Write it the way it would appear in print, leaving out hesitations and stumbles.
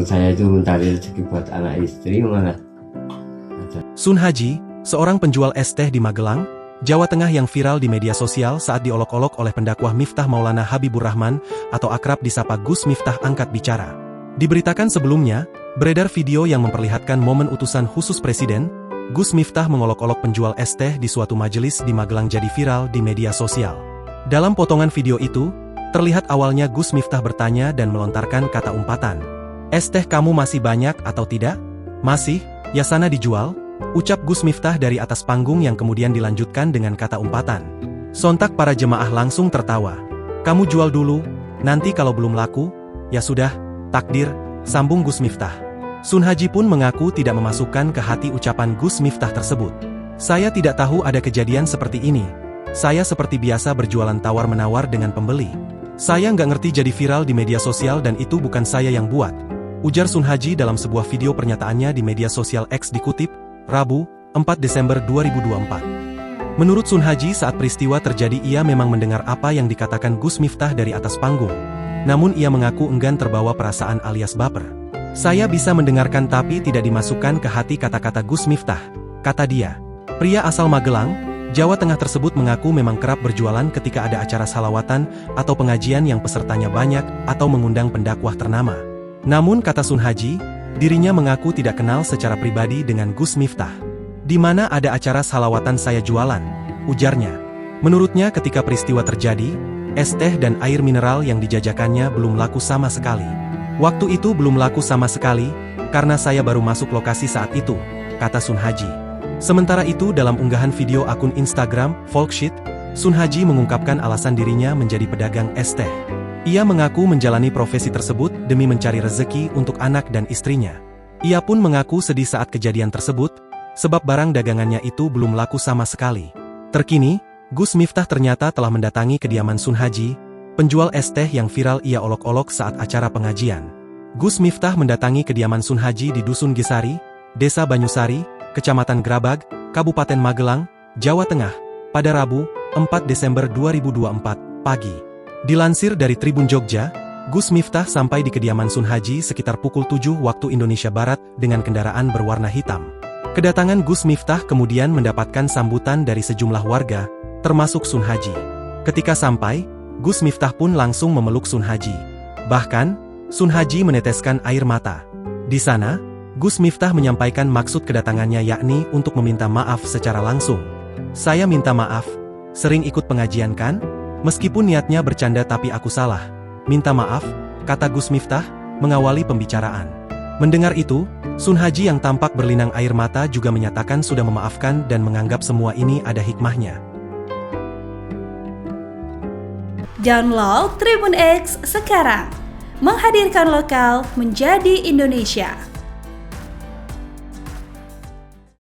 Saya itu mencari rezeki buat anak istri malah. Sun Haji, seorang penjual es teh di Magelang, Jawa Tengah yang viral di media sosial saat diolok-olok oleh pendakwah Miftah Maulana Habibur Rahman atau akrab disapa Gus Miftah angkat bicara. Diberitakan sebelumnya, beredar video yang memperlihatkan momen utusan khusus Presiden, Gus Miftah mengolok-olok penjual es teh di suatu majelis di Magelang jadi viral di media sosial. Dalam potongan video itu, terlihat awalnya Gus Miftah bertanya dan melontarkan kata umpatan. Es teh kamu masih banyak atau tidak? Masih, ya sana dijual, ucap Gus Miftah dari atas panggung yang kemudian dilanjutkan dengan kata umpatan. Sontak para jemaah langsung tertawa. Kamu jual dulu, nanti kalau belum laku, ya sudah, takdir, sambung Gus Miftah. Sun Haji pun mengaku tidak memasukkan ke hati ucapan Gus Miftah tersebut. Saya tidak tahu ada kejadian seperti ini. Saya seperti biasa berjualan tawar-menawar dengan pembeli. Saya nggak ngerti jadi viral di media sosial dan itu bukan saya yang buat. Ujar Sun Haji dalam sebuah video pernyataannya di media sosial X dikutip, Rabu, 4 Desember 2024. Menurut Sun Haji saat peristiwa terjadi ia memang mendengar apa yang dikatakan Gus Miftah dari atas panggung. Namun ia mengaku enggan terbawa perasaan alias baper. Saya bisa mendengarkan tapi tidak dimasukkan ke hati kata-kata Gus Miftah, kata dia. Pria asal Magelang, Jawa Tengah tersebut mengaku memang kerap berjualan ketika ada acara salawatan atau pengajian yang pesertanya banyak atau mengundang pendakwah ternama. Namun kata Sun Haji, dirinya mengaku tidak kenal secara pribadi dengan Gus Miftah. Di mana ada acara salawatan saya jualan, ujarnya. Menurutnya ketika peristiwa terjadi, es teh dan air mineral yang dijajakannya belum laku sama sekali. Waktu itu belum laku sama sekali, karena saya baru masuk lokasi saat itu, kata Sun Haji. Sementara itu dalam unggahan video akun Instagram, Folksheet, Sun Haji mengungkapkan alasan dirinya menjadi pedagang es teh. Ia mengaku menjalani profesi tersebut demi mencari rezeki untuk anak dan istrinya. Ia pun mengaku sedih saat kejadian tersebut, sebab barang dagangannya itu belum laku sama sekali. Terkini, Gus Miftah ternyata telah mendatangi kediaman Sun Haji, penjual es teh yang viral ia olok-olok saat acara pengajian. Gus Miftah mendatangi kediaman Sun Haji di Dusun Gisari, Desa Banyusari, Kecamatan Grabag, Kabupaten Magelang, Jawa Tengah, pada Rabu, 4 Desember 2024, pagi. Dilansir dari Tribun Jogja, Gus Miftah sampai di kediaman Sun Haji sekitar pukul 7 waktu Indonesia Barat dengan kendaraan berwarna hitam. Kedatangan Gus Miftah kemudian mendapatkan sambutan dari sejumlah warga, termasuk Sun Haji. Ketika sampai, Gus Miftah pun langsung memeluk Sun Haji. Bahkan, Sun Haji meneteskan air mata. Di sana, Gus Miftah menyampaikan maksud kedatangannya yakni untuk meminta maaf secara langsung. Saya minta maaf, sering ikut pengajian kan? Meskipun niatnya bercanda tapi aku salah. Minta maaf, kata Gus Miftah, mengawali pembicaraan. Mendengar itu, Sun Haji yang tampak berlinang air mata juga menyatakan sudah memaafkan dan menganggap semua ini ada hikmahnya. Download Tribun X sekarang. Menghadirkan lokal menjadi Indonesia.